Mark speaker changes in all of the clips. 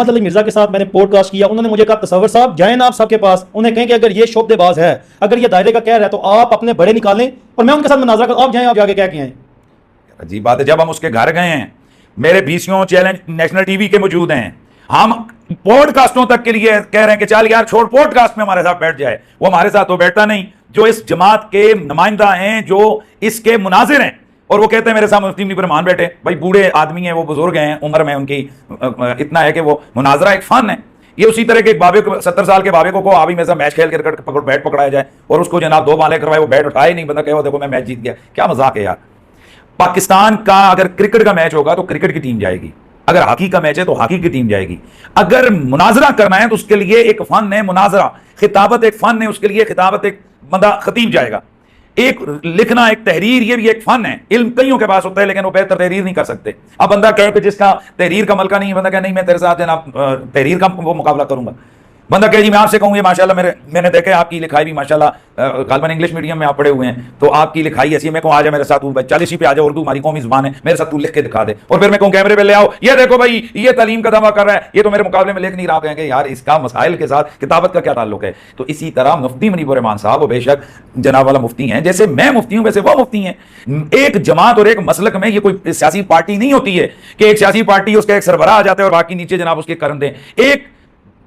Speaker 1: मोहम्मद अली मिर्जा के साथ मैंने पॉडकास्ट किया, उन्होंने मुझे कहा तसव्वुर साहब जाए ना आप सबके पास, उन्हें कहें कि अगर ये शोबदेबाज है, अगर ये दायरे का कहर है, तो आप अपने बड़े निकालें और मैं उनके साथ मुनाजरा करूं, आप जाएं, आप जाके क्या किए हैं।
Speaker 2: अजीब बात है, जब हम उसके घर गए हैं, मेरे बीसियों चैलेंज नेशनल टीवी के मौजूद हैं, हम पॉडकास्टों तक के लिए कह रहे हैं कि चल यार छोड़, पॉडकास्ट में हमारे साथ बैठ जाए, वो हमारे साथ तो बैठता नहीं। जो इस जमात के नुमाइंदा हैं, जो इसके मुनाजिर हैं, और वो कहते हैं मेरे साथ मुफ्ती मुनीब रहमान बैठे। भाई बूढ़े आदमी हैं, वो बुजुर्ग हैं उम्र में, उनकी इतना है कि वो मुनाजरा एक फन है। ये उसी तरह के एक बाबे को, 70 साल के बाबे को अभी मेरे साथ मैच खेल क्रिकेट बैट पकड़ाया जाए और उसको जनाब 2 बालें करवाए, वो बैट उठाए नहीं, बंदा कहे देखो मैं मैच जीत गया। क्या मजाक है यार। पाकिस्तान का अगर क्रिकेट का मैच होगा तो क्रिकेट की टीम जाएगी, अगर हॉकी का मैच है तो हॉकी की टीम जाएगी। अगर मुनाजरा करना है तो उसके लिए एक फन है मुनाजरा, खिताबत एक फन है, उसके लिए खिताबत एक बंदा खतीब जाएगा। एक लिखना, एक तहरीर, ये भी एक फन है। इल्म कईयों के पास होता है लेकिन वो बेहतर तहरीर नहीं कर सकते। अब बंदा कहे कि जिसका तहरीर का मलका नहीं है, बंदा कहे नहीं मैं तेरे साथ जनाब तहरीर का वो मुकाबला करूंगा। बंदा कहे जी मैं आपसे कहूँगी माशाल्लाह मैंने देखा आपकी लिखाई भी माशाल्लाह, गालबन इंग्लिश मीडियम में आप पढ़े हुए हैं तो आपकी लिखाई ऐसी है, मैं कहूँ आ जा मेरे साथ, 40 पे आ जाओ, उर्दू हमारी कौमी जुबान है, मेरे साथ तू लिख के दिखा दे। और फिर मैं कहूँ कैमरे पे ले आओ, ये देखो भाई ये तालीम का दावा कर रहा है, ये तो मेरे मुकाबले में लिख नहीं रहा। कहेंगे यार इसका मसाइल के साथ किताबत का क्या ताल्लुक है। तो इसी तरह मुफ्ती मुनीब रहमान साहब वो बेशक जनाब वाला मुफ्ती हैं, जैसे मैं मुफ्ती हूँ वैसे वो मुफ्ती हैं। एक जमात और एक मसलक में ये कोई सियासी पार्टी नहीं होती है कि एक सियासी पार्टी उसका एक सरबराह आ जाता है और बाकी नीचे जनाब उसके करन दें। एक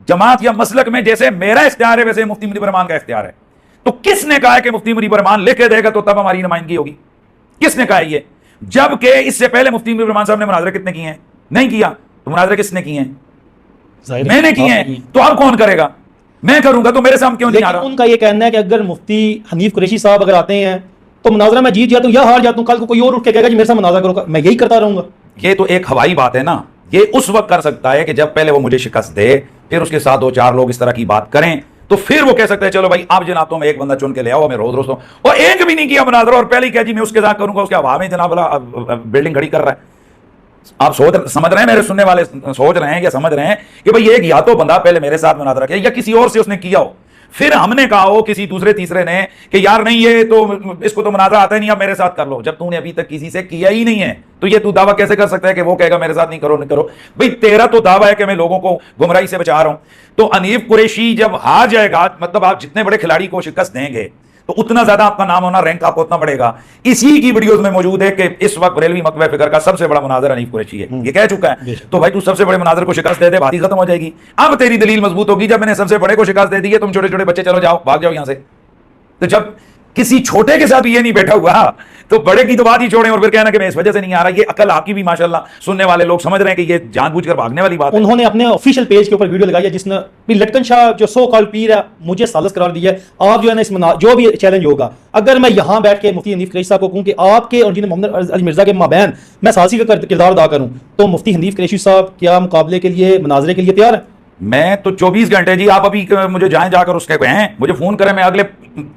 Speaker 2: जमात या मसलक में जैसे मेरा इख्तियार है वैसे मुफ्ती मुनीब रहमान का इख्तियार है। तो किसने कहा है कि मुफ्ती मुनीब रहमान लिख के देगा तो तब हमारी नुमाइंदगी होगी? किसने कहा ये? जबकि इससे पहले मुफ्ती मुनीब रहमान साहब ने मुनाजरे कितने किए हैं? नहीं किया। तो मुनाजरे किसने किए हैं? मैंने किए हैं। तो अब कौन करेगा? मैं करूंगा। तो मेरे सामने क्यों नहीं आ रहा?
Speaker 1: उनका ये कहना है कि अगर मुफ्ती हनीफ कुरैशी साहब अगर आते हैं तो मुनाजरा मैं जीत जाता हूं या हार जाता हूं, कल को कोई और उठ के कहेगा जी मेरे साथ मुनाजरा करो, मैं यही करता रहूंगा।
Speaker 2: ये तो एक हवाई बात है ना। ये उस वक्त कर सकता है कि जब पहले वो मुझे शिकस्त दे, फिर उसके साथ 2-4 लोग इस तरह की बात करें, तो फिर वो कह सकते हैं चलो भाई आप जनाब तो मैं एक बंदा चुन के ले आओ, मैं रोज हूं। और एक भी नहीं किया मुनाजरा और पहले ही कह जी मैं उसके साथ करूंगा, उसके हवा में जनाब वाला बिल्डिंग खड़ी कर रहा है। आप समझ रहे हैं, मेरे सुनने वाले सोच रहे हैं या समझ रहे हैं कि भाई एक या तो बंदा पहले मेरे साथ मुनाजरा किया या किसी और से उसने किया हो, फिर हमने कहा हो किसी दूसरे तीसरे ने कि यार नहीं ये तो इसको तो मुनाजरा आता ही नहीं, अब मेरे साथ कर लो। जब तूने अभी तक किसी से किया ही नहीं है तो ये तू दावा कैसे कर सकता है कि वो कहेगा मेरे साथ नहीं करो नहीं करो? भाई तेरा तो दावा है कि मैं लोगों को गुमराही से बचा रहा हूं। तो हनीफ कुरैशी जब हार जाएगा, मतलब आप जितने बड़े खिलाड़ी को शिकस्त देंगे तो उतना ज्यादा आपका नाम होना, रैंक आपको उतना बढ़ेगा। इसी की वीडियोस में मौजूद है कि इस वक्त बरेलवी मकबे फिक्र का सबसे बड़ा मुनाजर हनीफ कुरैशी है, ये कह चुका है। तो भाई तू सबसे बड़े मुनाजर को शिकस्त दे दे, बात ही खत्म हो जाएगी। अब तेरी दलील मजबूत होगी जब मैंने सबसे बड़े को शिकस्त दे दी है, तुम छोटे छोटे बच्चे चलो जाओ भाग जाओ यहां से। तो जब किसी छोटे के साथ ये नहीं बैठा हुआ तो बड़े की तो बात ही छोड़ें और फिर कहना कि मैं इस वजह से नहीं आ रहा। ये अकल आपकी भी माशाल्लाह सुनने वाले लोग समझ रहे हैं कि ये जानबूझकर भागने वाली बात है।
Speaker 1: उन्होंने अपने ऑफिशियल पेज के ऊपर वीडियो लगाई है जिसने लटकन शाह जो सो कॉल पीर है मुझे सालस करार दिया है। आप जो है ना इस जो भी चैलेंज होगा, अगर मैं यहां बैठ के मुफ्ती हनीफ कुरैशी साहब को कहूं कि आपके और जिन्हें मोहम्मद अली मिर्जा के माबैन मैं सालसी का किरदार अदा करूं, तो मुफ्ती हनीफ कुरैशी साहब क्या मुकाबले के लिए, मुनाजरे के लिए तैयार है?
Speaker 2: मैं तो 24 घंटे जी, आप अभी मुझे जाकर उसके कहें, मुझे फोन करें, मैं अगले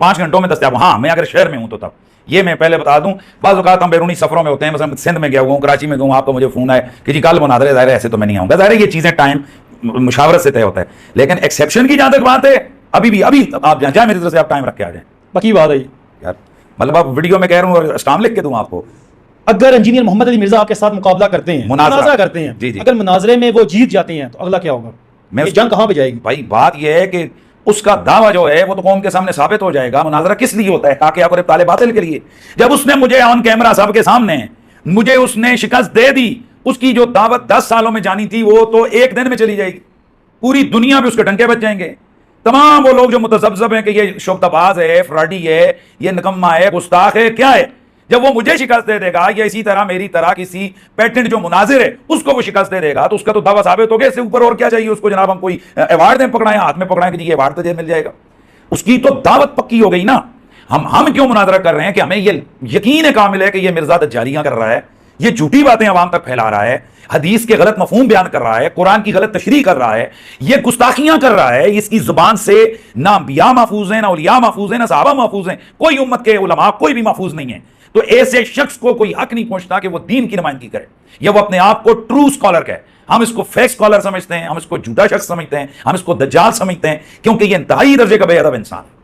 Speaker 2: 5 घंटों में दस्तयाब। हाँ मैं अगर शहर में हूं तो तब, ये मैं पहले बता दूं। बाज़ औक़ात हम बैरूनी सफरों में होते हैं, मतलब सिंध में गया हुआ हूँ, कराची में गया हूँ, आपको मुझे फोन आए कि जी कल मुनाज़रे, ज़ाहिर है ऐसे तो मैं नहीं आऊँगा। ज़ाहिर है ये चीज़ें टाइम मुशावरत से तय होता है, लेकिन एक्सेप्शन की जहाँ तक बात है अभी आप जाए मेरी तरफ से आप टाइम रख के आ जाए।
Speaker 1: पक्की बात है
Speaker 2: यार, मतलब आप वीडियो में कह रहा हूँ, स्टाम लिख के दूँ आपको।
Speaker 1: अगर इंजीनियर मोहम्मद अली मिर्जा आपके साथ मुकाबला करते हैं, मुनाजरा करते हैं,
Speaker 2: जी जी,
Speaker 1: अगर मुनाजरे में वो जीत जाते हैं तो अगला क्या होगा? मैं जंग कहां पे जाएगी?
Speaker 2: भाई बात यह है कि उसका दावा जो है वो तो कौम के सामने साबित हो जाएगा। मुनाजरा किस लिए होता है? ताकि आप ताले बातिल के लिए। जब उसने मुझे ऑन कैमरा सबके सामने मुझे उसने शिकस्त दे दी, उसकी जो दावत 10 सालों में जानी थी वो तो एक दिन में चली जाएगी। पूरी दुनिया में उसके डंके बच जाएंगे। तमाम वो लोग जो मुतज़ब्ज़ब हैं कि ये शोबताबाज है, फ्रॉडी है, ये निकम्मा है, गुस्ताख है, क्या है, जब वो मुझे शिकस्त दे देगा या इसी तरह मेरी तरह किसी पेटेंट जो मुनाजिर है उसको वो शिकस्त दे देगा तो उसका तो दावा साबित हो गया। इससे ऊपर और क्या चाहिए उसको? जनाब हम कोई अवार्ड दें, पकड़ाएं, हाथ में पकड़ाएं कि ये अवार्ड तुझे मिल जाएगा। उसकी तो दावत पक्की हो गई ना। हम क्यों मुनाजरा कर रहे हैं कि हमें ये यकीन कामिल है कि ये मिर्जा दज्जालियां कर रहा है, ये झूठी बातें अवाम तक फैला रहा है, हदीस के गलत मफहूम बयान कर रहा है, कुरान की गलत तशरीह कर रहा है, ये गुस्ताखियां कर रहा है। इसकी जुबान से ना अंबिया महफूज है, ना औलिया महफूज है, ना सहाबा महफूज है, कोई उम्मत के उलमा कोई भी महफूज नहीं है। तो ऐसे शख्स को कोई हक नहीं पहुंचता कि वो दीन की नुमाइंदगी करे या वो अपने आप को ट्रू स्कॉलर कहे। हम इसको फेक स्कॉलर समझते हैं, हम इसको झूठा शख्स समझते हैं, हम इसको दज्जाल समझते हैं, क्योंकि ये इंतहाई दर्जे का बेअदब इंसान है।